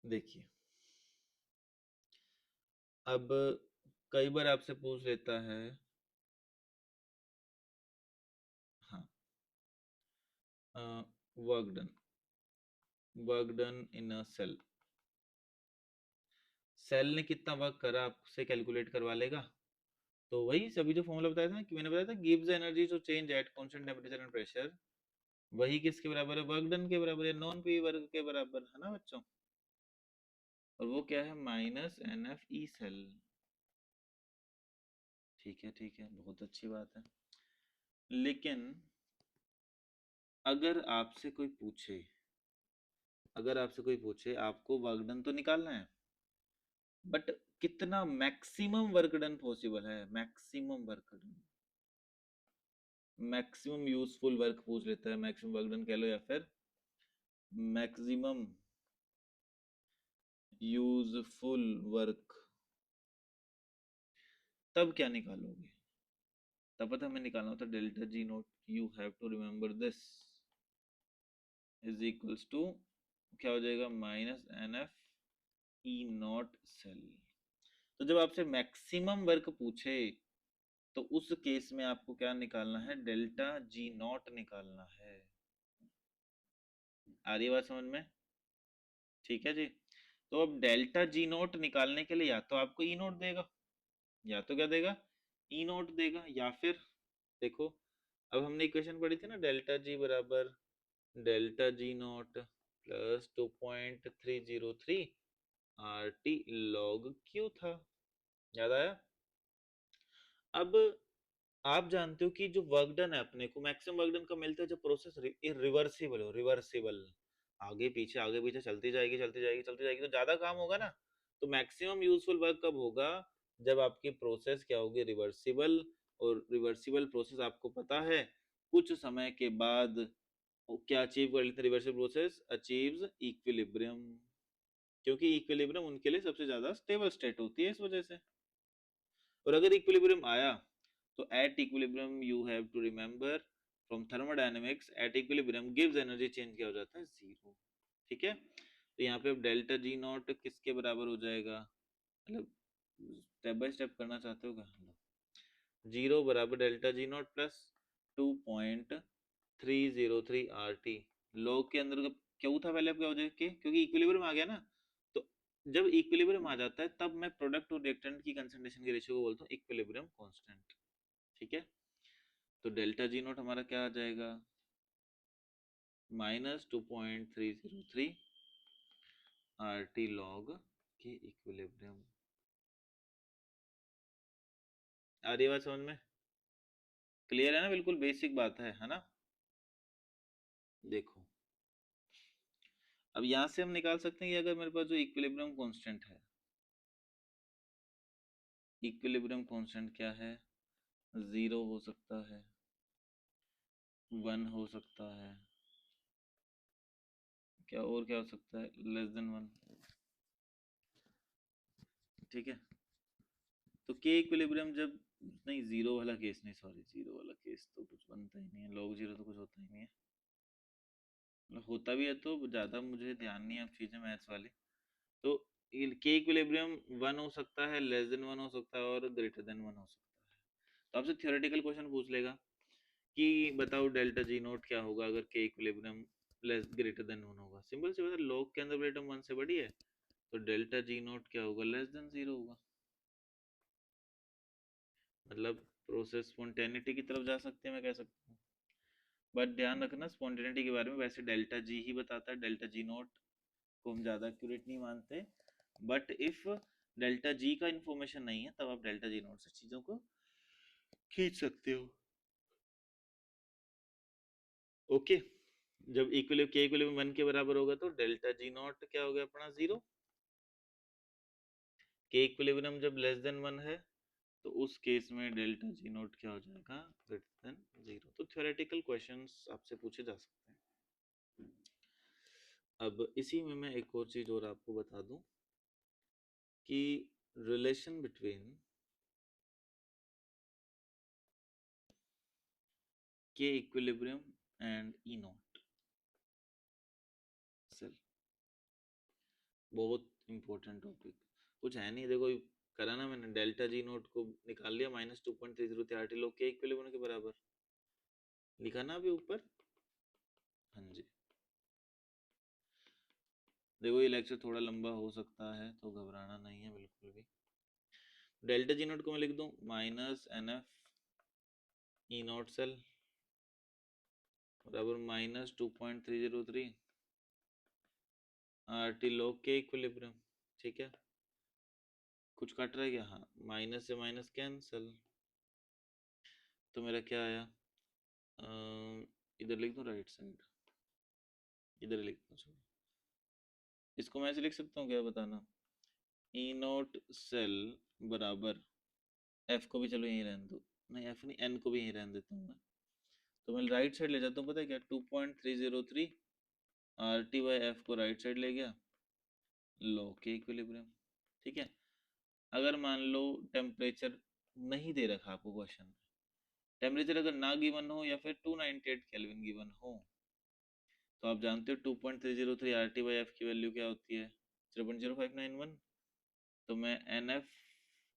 देखिए, अब कई बार आपसे पूछ लेता है, हाँ, work done, work done in a cell, cell ने कितना वर्क करा आपसे कैलकुलेट करवा लेगा। तो वही सभी जो फॉर्मूला बताया था ना, कि मैंने बताया था गिव्स energy to change at constant temperature and pressure, वही किसके बराबर है, वर्क डन के बराबर है, नॉन पी वर्क के बराबर है ना बच्चों। और वो क्या है, -NF ई सेल। ठीक है, बहुत अच्छी बात है। लेकिन अगर आपसे कोई पूछे, अगर आपसे कोई पूछे आपको वर्क डन तो निकालना है, बट कितना मैक्सिमम वर्क डन पॉसिबल है, maximum work done, maximum useful work पूछ लेता है, मैक्सिमम वर्क डन कह लो या फिर मैक्सिमम यूजफुल वर्क, तब क्या निकालोगे, तब पता हमें निकालना होता है delta G naught, you have to remember this, is equals to क्या हो जाएगा, -NF ई नॉट सेल। तो जब आपसे मैक्सिमम वर्क पूछे तो उस केस में आपको क्या निकालना है, डेल्टा जी नॉट निकालना है। आ रही बात समझ में? ठीक है जी। तो अब डेल्टा जी नोट निकालने के लिए या तो आपको ई नोट देगा, या तो क्या देगा, ई नोट देगा, या फिर देखो अब हमने इक्वेशन पढ़ी थी ना, डेल्टा जी बराबर delta G note plus 2.303 R T log Q था, याद आया? अब आप जानते हो कि जो वर्क डन है अपने को मैक्सिमम वर्क डन कब मिलता है, जब प्रोसेस रिवर्सिबल हो, रिवर्सिबल, आगे पीछे चलती जाएगी चलती जाएगी चलती जाएगी तो ज्यादा काम होगा ना। तो मैक्सिमम यूजफुल वर्क कब होगा, जब आपकी प्रोसेस क्या होगी, रिवर्सिबल। और रिवर्सिबल प्रोसेस आपको पता है कुछ समय के बाद वो क्या अचीव कर लेते हैं, रिवर्सिबल प्रोसेस अचीव्स इक्विलिब्रियम, क्योंकि इक्विलिब्रियम उनके लिए सबसे ज्यादा स्टेबल स्टेट होती है इस वजह से। और अगर इक्विलिब्रियम आया तो at equilibrium you have to remember from thermodynamics, at equilibrium गिव्स एनर्जी चेंज क्या हो जाता है, जीरो। ठीक है, तो यहाँ पे अब डेल्टा जी नॉट किसके बराबर हो जाएगा, मतलब स्टेप बाय स्टेप करना चाहते हो क्या, जीरो बराबर delta G not plus 2.303 R T. Log के अंदर क्यों था पहले, अब क्या हो जाएगा, क्योंकि इक्विलिब्रियम आ गया ना। तो जब इक्विलिब्रियम आ जाता है तब मैं प्रोडक्ट और रिएक्टेंट की कंसंट्रेशन के रेशियो को बोलता हूँ इक्विलिब्रियम कांस्टेंट। ठीक है, तो डेल्टा जी नोट हमारा क्या आ जाएगा, -2.303 आर टी लॉग के इक्विलिब्रियम। आ रही बात समझ में? क्लियर है ना, बिल्कुल बेसिक बात है ना। देखो अब यहां से हम निकाल सकते हैं कि अगर मेरे पास जो इक्विलिब्रियम कांस्टेंट है, इक्विलिब्रियम कांस्टेंट क्या है, जीरो हो सकता है, वन हो सकता है, क्या और क्या हो सकता है, लेस देन वन। ठीक है, तो के इक्विलिब्रियम जब, नहीं जीरो वाला केस नहीं, सॉरी जीरो वाला केस तो कुछ बनता ही नहीं है, लॉग जीरो तो कुछ होता ही नहीं है, मतलब होता भी है तो ज्यादा मुझे ध्यान नहीं है अब चीजें मैथ्स वाली। तो के इक्विलिब्रियम वन हो सकता है, लेस देन वन हो सकता है, और ग्रेटर देन वन हो सकता है। तो आपसे थियोरेटिकल क्वेश्चन पूछ लेगा कि बताओ डेल्टा जी नोट क्या होगा अगर के equilibrium less greater than one होगा। सिंपल सी बात है, लॉग के अंदर ग्रेटर वन से बड़ी है, तो डेल्टा जी नोट क्या होगा, लेस देन जीरो होगा। मतलब प्रोसेस स्पॉन्टेनिटी की तरफ जा सकते हैं, मैं कह सकता हूँ। बट ध्यान रखना स्पॉन्टेनिटी के बारे में वैसे डेल्टा जी ही बताता है, डेल्टा जी नोट को हम ज्यादा एक्यूरेट नहीं मानते। बट इफ डेल्टा जी का इंफॉर्मेशन नहीं है तब आप डेल्टा जी नोट से चीजों को खींच सकते हो। ओके, जब इक्विलिब्रियम के इक्विलिब्रियम वन के बराबर होगा तो डेल्टा जी नॉट क्या हो गया अपना, जीरो। के इक्विलिब्रियम जब लेस देन वन है तो उस केस में डेल्टा जी नॉट क्या हो जाएगा, ग्रेटर देन जीरो। तो थ्योरेटिकल क्वेश्चंस आपसे पूछे जा सकते हैं। अब इसी में मैं एक और चीज और आपको बता दूं कि relation between K equilibrium and E naught cell, बहुत इंपॉर्टेंट टॉपिक। कुछ है नहीं, देखो करा ना मैंने, डेल्टा जी नोट को निकाल लिया, -2.303 लोग के इक्विलिब्रियम के बराबर लिखा ना अभी ऊपर। हाँ जी, देखो ये लेक्चर थोड़ा लंबा हो सकता है तो घबराना नहीं है बिल्कुल भी। डेल्टा जी नोट को मैं लिख दूं -NF ई नॉट सेल बराबर -2.303 आर टी लॉग के इक्विलिब्रियम। ठीक है, कुछ कट रहा है क्या, हाँ, माइनस से माइनस कैंसल, तो मेरा क्या आया, इधर लिख दूं राइट साइड, इधर लिख दूं sorry। इसको मैं ऐसे लिख सकता हूँ क्या, बताना, ई नोट सेल बराबर, एफ को भी चलो यहीं रहने दो, नहीं एफ नहीं एन को भी यहीं रहने देता हूँ मैं। तो मैं राइट साइड ले जाता हूँ, पता है क्या, 2.303 आर टी बाई एफ को राइट साइड ले गया, लो के इक्विलिब्रियम। ठीक है, अगर मान लो टेम्परेचर नहीं दे रखा आपको क्वेश्चन में, टेम्परेचर अगर ना गिवन हो या फिर 298 केल्विन गिवन हो, तो आप जानते हो 2.303 आर टी बाई एफ की वैल्यू क्या होती है, 0.0591। तो मैं n F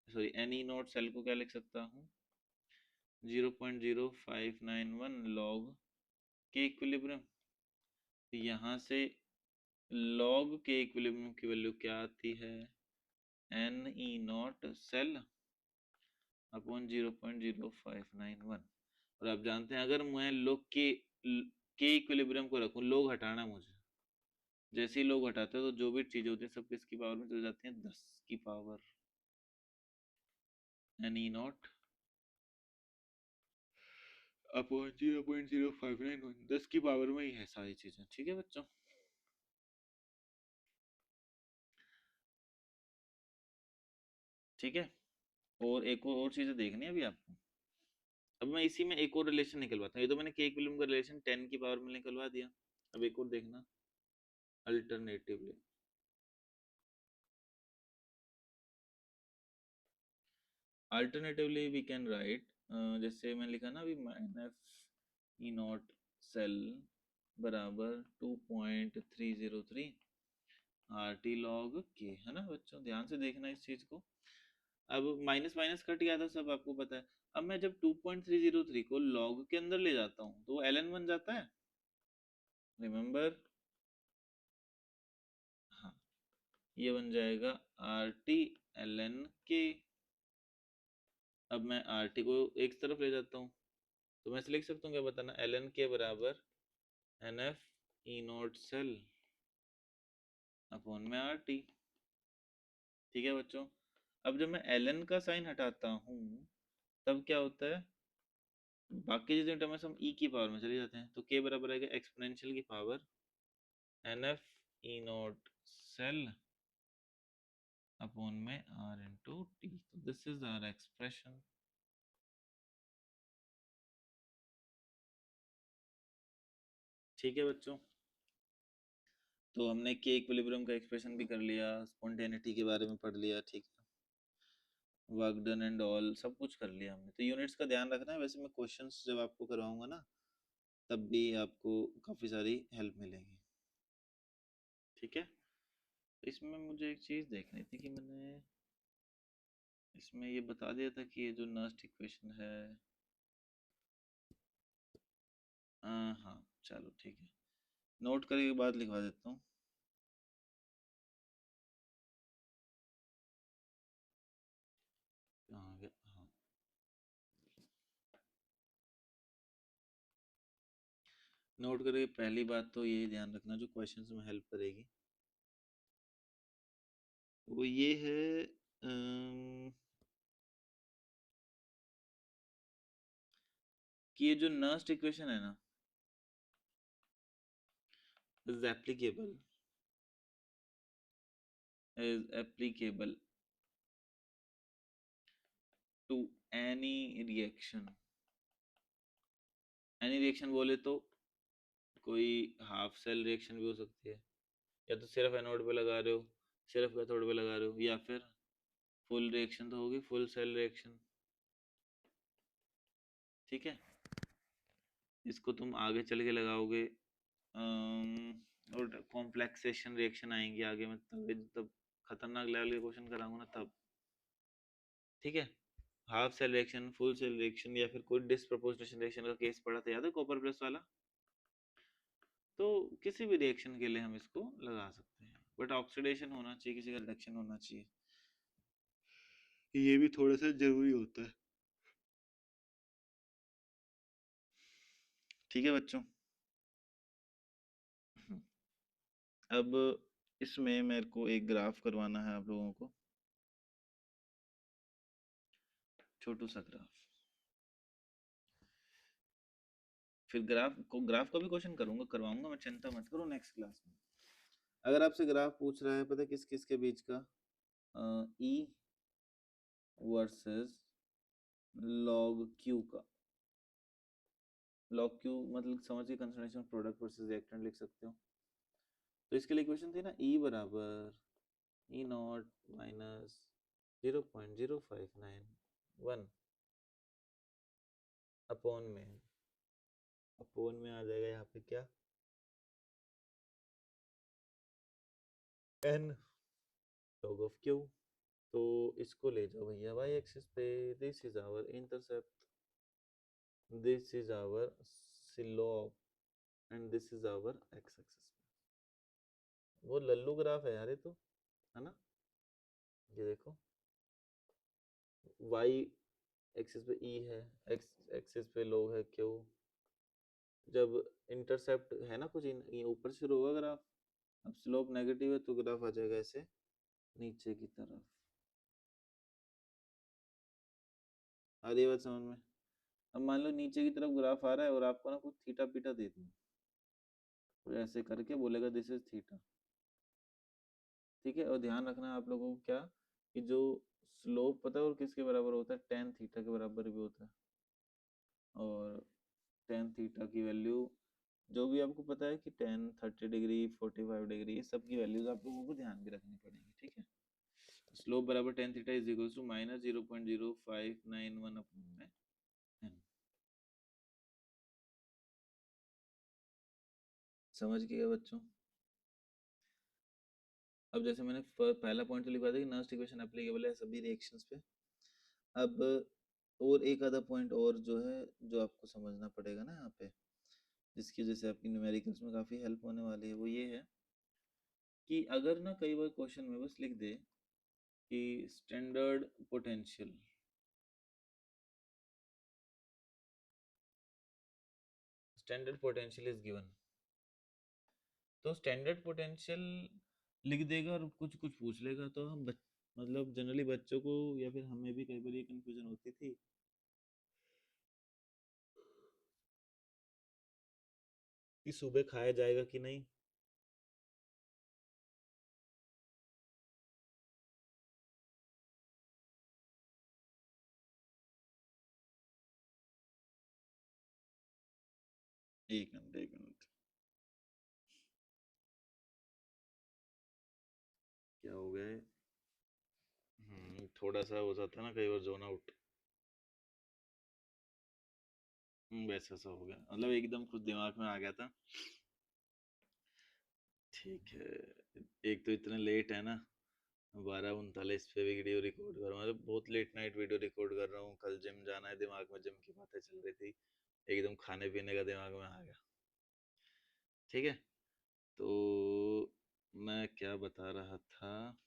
sorry n E naught cell को क्या लिख सकता हूँ, 0.0591 log के इक्विलिब्रियम। यहाँ से log के इक्विलिब्रियम की वैल्यू क्या आती है, n E naught cell upon 0.0591। और आप जानते हैं अगर मैं log के इक्विलिब्रियम को रखूं, log हटाना मुझे, जैसे ही लोग हटाते हैं तो जो भी चीजें होती है सब किसकी पावर में चल जाती हैं, 10 की power n E naught upon 0.0591, 10 की पावर में ही है सारी चीजें। ठीक है बच्चों, ठीक है। और एक और चीजें देखनी है अभी आपको। अब मैं इसी में एक और रिलेशन निकलवाता हूँ। ये तो मैंने के इक्विलिब्रियम का रिलेशन 10 की पावर में निकलवा दिया। अब एक और देखना alternatively. Alternatively we can write, जैसे मैंने लिखा ना अभी, एफ ई नॉट सेल बराबर 2.303 आर टी लॉग के, है ना बच्चों, ध्यान से देखना इस चीज को। अब माइनस माइनस कट गया था सब, आपको पता है। अब मैं जब 2.303 को लॉग के अंदर ले जाता हूँ तो वो ln बन जाता है, रिमेम्बर। हाँ, ये बन जाएगा आर टी ln के। अब मैं आर टी को एक तरफ ले जाता हूँ तो मैं लिख सकता हूँ, क्या बताना, ln के बराबर n F E naught cell upon में आर टी। ठीक है बच्चों। अब जब मैं ln का साइन हटाता हूँ तब क्या होता है, बाकी जितने टर्म है सब ई की पावर में चले जाते हैं। तो के बराबर आएगा एक्सपोनेंशियल की power n F E naught cell upon में आर इंटू टी। तो दिस इज आवर एक्सप्रेशन। ठीक है बच्चों, तो हमने के इक्विलिब्रियम का एक्सप्रेशन भी कर लिया, स्पॉन्टेनिटी के बारे में पढ़ लिया, ठीक है, वर्क डन एंड ऑल सब कुछ कर लिया हमने। तो यूनिट्स का ध्यान रखना है। वैसे मैं क्वेश्चंस जब आपको करवाऊंगा ना तब भी आपको काफ़ी सारी हेल्प मिलेगी। ठीक है, तो इसमें मुझे एक चीज़ देखनी थी कि मैंने इसमें ये बता दिया था कि ये जो नर्स्ट इक्वेशन है, हाँ चलो ठीक है, नोट करके बाद लिखवा देता हूँ। कहाँ गया, हाँ, नोट करके। पहली बात तो ये ध्यान रखना जो क्वेश्चंस में हेल्प करेगी वो ये है, कि ये जो नर्स्ट इक्वेशन है ना, is applicable to any reaction. Any reaction बोले तो कोई हाफ सेल रिएक्शन भी हो सकती है, या तो सिर्फ एनोड पे लगा रहे हो, सिर्फ कैथोड पे लगा रहे हो, या फिर फुल रिएक्शन तो होगी, फुल सेल रिएक्शन। ठीक है, इसको तुम आगे चल के लगाओगे, और कॉम्प्लेक्सेशन रिएक्शन आएंगी आगे में, तब खतरनाक लेवल के क्वेश्चन कराऊंगा ना तब। ठीक है, half cell reaction, full cell reaction, या फिर कोई डिस्प्रोपोर्शनेशन रिएक्शन का केस पढ़ा था, याद है, कॉपर प्लस वाला। तो किसी भी रिएक्शन के लिए हम इसको लगा सकते हैं, बट ऑक्सीडेशन होना चाहिए, किसी का रिडक्शन होना चाहिए, ये भी थोड़ा सा जरूरी होता है। ठीक है बच्चों। अब इसमें मेरे को एक ग्राफ करवाना है आप लोगों को, छोटू सा ग्राफ। फिर ग्राफ का भी क्वेश्चन करूंगा, करवाऊंगा मैं, चिंता मत करो नेक्स्ट क्लास में। अगर आपसे ग्राफ पूछ रहा है पता है किस किस के बीच का, ई वर्सेस लॉग क्यू का। लॉग क्यू मतलब समझ के कंसंट्रेशन प्रोडक्ट वर्सेस रिएक्टेंट लिख सकते हो। तो इसके लिए इक्वेशन थी ना, ई बराबर ई नॉट माइनस 0.0591 अपॉन में आ जाएगा यहाँ पे क्या, एन लॉग ऑफ क्यू। तो इसको ले जाओ भैया वाई एक्सिस पे, this is our intercept. This is our slope and this is our X axis. वो लल्लू ग्राफ है यार ये तो, है ना। ये देखो y एक्सिस पे e है, x एक्सिस पे लो है q। जब इंटरसेप्ट है ना कुछ ये ऊपर से होगा ग्राफ, अब स्लोप नेगेटिव है तो ग्राफ आ जाएगा ऐसे नीचे की तरफ। आ रही है बात समझ में। अब मान लो नीचे की तरफ ग्राफ आ रहा है और आपको ना कुछ थीटा पीटा दे दूं, तो ऐसे करके बोलेगा दिस इज थीटा। ठीक है, और ध्यान रखना आप लोगों को क्या, कि जो स्लोप पता है और किसके बराबर होता है, टेन थीटा के बराबर भी होता है। और टेन थीटा की वैल्यू जो भी आपको पता है कि 10, 30 डिग्री 45 डिग्री, ये सब की वैल्यूज आप लोगों को ध्यान में रखनी पड़ेगी। ठीक है, स्लोप बराबर tan theta is equal to minus 0.0591 upon में n। समझ गए बच्चों। अब जैसे मैंने पहला पॉइंट तो लिखा था कि नर्स्ट इक्वेशन एप्लीकेबल है सभी रिएक्शंस पे। अब और एक आधा पॉइंट और जो है, जो आपको समझना पड़ेगा ना यहाँ पे, जिसकी वजह से आपकी न्यूमेरिकल्स में काफ़ी हेल्प होने वाली है, वो ये है कि अगर ना कई बार क्वेश्चन में बस लिख दे कि standard potential, standard potential is given, तो स्टैंडर्ड पोटेंशियल लिख देगा और कुछ कुछ पूछ लेगा, तो हम मतलब जनरली बच्चों को या फिर हमें भी कई बार ये कंफ्यूजन होती थी कि सुबह खाया जाएगा कि नहीं। एक मिनट एक मिनट, क्या हो गया है? थोड़ा सा हो जाता है ना कई बार जोन आउट। वैसा सा हो गया, मतलब एकदम कुछ दिमाग में आ गया था। ठीक है, एक तो इतने लेट है ना, 12:39 पे वीडियो रिकॉर्ड कर रहा हूँ, मतलब बहुत लेट नाइट वीडियो रिकॉर्ड कर रहा हूँ। कल जिम जाना है, दिमाग में जिम की बातें चल रही थी, एकदम खाने पीने का दिमाग में आ गया। ठीक है, तो मैं क्या बता रहा था,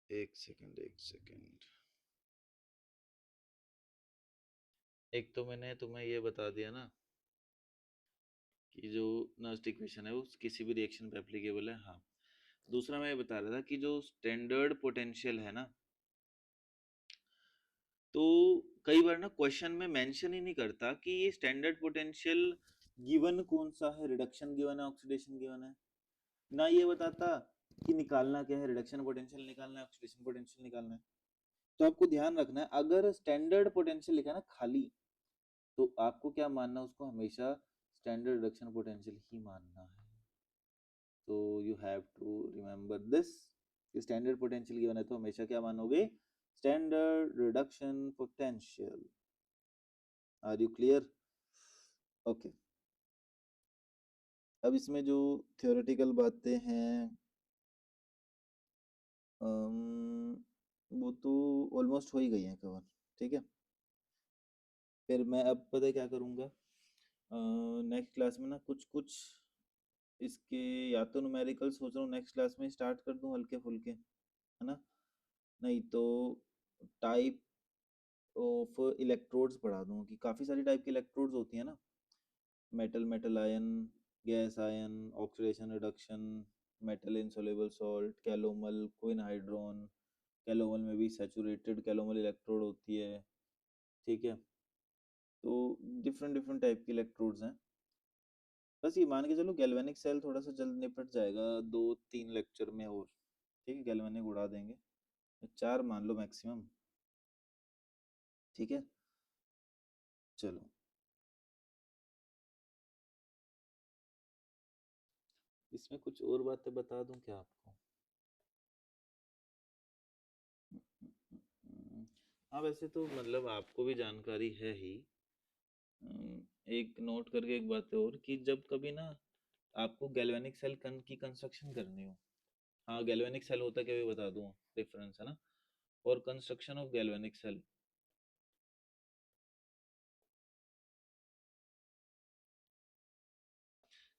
एक सेकंड एक सेकंड। एक तो मैंने तुम्हें ये बता दिया ना कि जो नर्स्ट इक्वेशन है वो किसी भी रिएक्शन पे एप्लीकेबल है। हाँ, दूसरा मैं ये बता रहा था कि जो स्टैंडर्ड पोटेंशियल है ना, तो कई बार ना क्वेश्चन में मेंशन ही नहीं करता कि ये स्टैंडर्ड पोटेंशियल गिवन कौन सा है, रिडक्शन गिवन है, ऑक्सीडेशन गिवन है, ना ये बताता कि निकालना क्या है, रिडक्शन पोटेंशियल निकालना है, ऑक्सीडेशन पोटेंशियल निकालना है। तो आपको ध्यान रखना है, अगर स्टैंडर्ड पोटेंशियल लिखा है ना खाली, तो आपको क्या मानना है, उसको हमेशा स्टैंडर्ड रिडक्शन पोटेंशियल ही मानना है। तो you have to remember this, standard potential given है तो हमेशा क्या मानोगे, standard reduction potential. Are you clear? Okay. अब इसमें जो थियोरेटिकल बातें हैं, वो तो ऑलमोस्ट हो ही गई हैं कवर। ठीक है, फिर मैं अब पता है क्या करूँगा, नेक्स्ट क्लास में ना कुछ कुछ इसके या तो न्यूमेरिकल सोच रहा हूँ नेक्स्ट क्लास में स्टार्ट कर दूँ हल्के फुल्के, है ना, नहीं तो टाइप ऑफ इलेक्ट्रोड्स पढ़ा दूँ, कि काफ़ी सारी टाइप की इलेक्ट्रोड्स होती हैं ना, metal metal ion, gas ion, oxidation reduction, metal insoluble salt, calomel, quinhydrone, calomel में भी सैचुरेटेड कैलोमल इलेक्ट्रोड होती है। ठीक है, तो डिफरेंट डिफरेंट टाइप की इलेक्ट्रोड्स हैं। बस ये मान के चलो गैल्वेनिक सेल थोड़ा सा जल्द निपट जाएगा 2-3 लेक्चर में और। ठीक है, गैल्वेनिक उड़ा देंगे, 4 मान लो मैक्सिमम। ठीक है, चलो। इसमें कुछ और बातें बता दूं क्या आपको? हाँ, वैसे तो मतलब आपको भी जानकारी है ही। एक नोट करके एक बात और, कि जब कभी ना आपको गैल्वेनिक सेल की कंस्ट्रक्शन करनी हो, हाँ गैल्वेनिक सेल होता है क्या, भी बता दूं, डिफरेंस है ना। और construction of galvanic cell.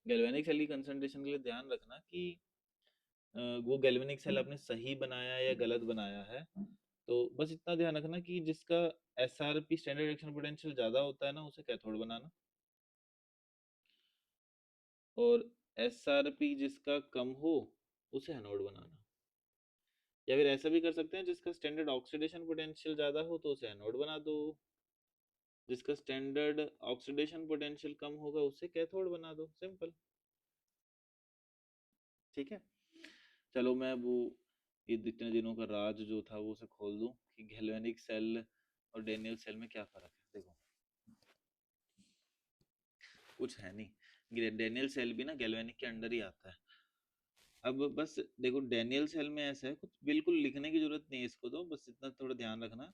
Galvanic cell की कंसंट्रेशन के लिए ध्यान रखना कि वो गैल्वेनिक सेल आपने सही बनाया या गलत बनाया है। तो बस इतना ध्यान रखना कि जिसका SRP स्टैंडर्ड रिएक्शन पोटेंशियल ज्यादा होता है ना, उसे कैथोड बनाना, और SRP जिसका कम हो उसे एनोड बनाना। या फिर ऐसा भी कर सकते हैं, जिसका स्टैंडर्ड ऑक्सीडेशन पोटेंशियल ज्यादा हो तो उसे एनोड बना दो, जिसका स्टैंडर्ड ऑक्सीडेशन पोटेंशियल कम होगा उसे कैथोड बना दो, सिंपल। ठीक है, चलो मैं वो ये इतने दिनों का राज जो था वो उसे खोल दूं कि गैल्वेनिक सेल और डेनियल सेल में क्या फर्क है। देखो, कुछ है नहीं, डेनियल सेल भी ना गैल्वेनिक के अंडर ही आता है। अब बस देखो, डेनियल सेल में ऐसा है, कुछ बिल्कुल लिखने की जरूरत नहीं है इसको, तो बस इतना थोड़ा ध्यान रखना।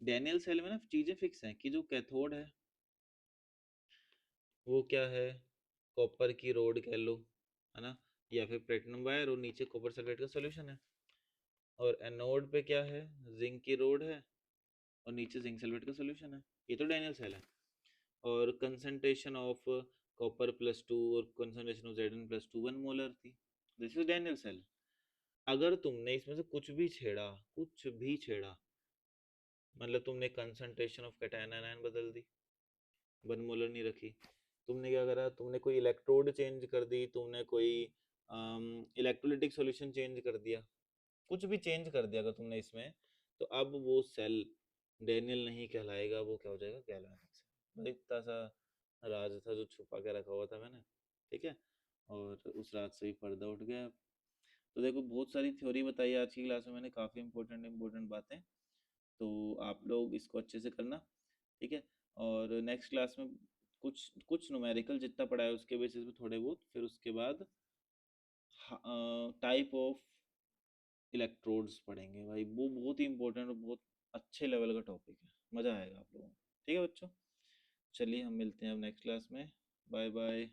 डेनियल सेल में ना चीजें फिक्स हैं कि जो कैथोड है वो क्या है, कॉपर की रोड कह लो, है ना, या फिर प्लेटिनम वायर, और नीचे कॉपर सल्फेट का सॉल्यूशन है। और एनोड पे क्या है, जिंक की रोड है, और नीचे जिंक सल्फेट का सॉल्यूशन है। ये तो डेनियल सेल है। और कंसंट्रेशन ऑफ कॉपर +2 और कंसंट्रेशन ऑफ Zn+2 1 मोलर थी। This is Daniell cell. अगर तुमने इसमें से कुछ भी छेड़ा, मतलब तुमने कंसंट्रेशन ऑफ कैटायन आयन बदल दी, 1 मोलर नहीं रखी, तुमने क्या करा, तुमने कोई इलेक्ट्रोड चेंज कर दी, तुमने कोई इलेक्ट्रोलिटिक सॉल्यूशन चेंज कर दिया, कुछ भी चेंज कर दिया अगर तुमने इसमें, तो अब वो सेल डेनियल नहीं कहलाएगा, वो क्या हो जाएगा, गैल्वेनिक सेल। इतना सा राज था जो छुपा के रखा हुआ था मैंने। ठीक है, और उस रात से ही पर्दा उठ गया अब। तो देखो, बहुत सारी थ्योरी बताई आज की क्लास में मैंने, काफ़ी इंपॉर्टेंट इंपॉर्टेंट बातें। तो आप लोग इसको अच्छे से करना। ठीक है, और नेक्स्ट क्लास में कुछ कुछ न्यूमेरिकल जितना पढ़ा है उसके बेसिस पे थोड़े बहुत, फिर उसके बाद टाइप ऑफ इलेक्ट्रोड्स पढ़ेंगे भाई, वो बहुत ही इंपॉर्टेंट और बहुत अच्छे लेवल का टॉपिक है, मज़ा आएगा आप लोगों को। ठीक है बच्चों, चलिए हम मिलते हैं अब नेक्स्ट क्लास में। Bye bye.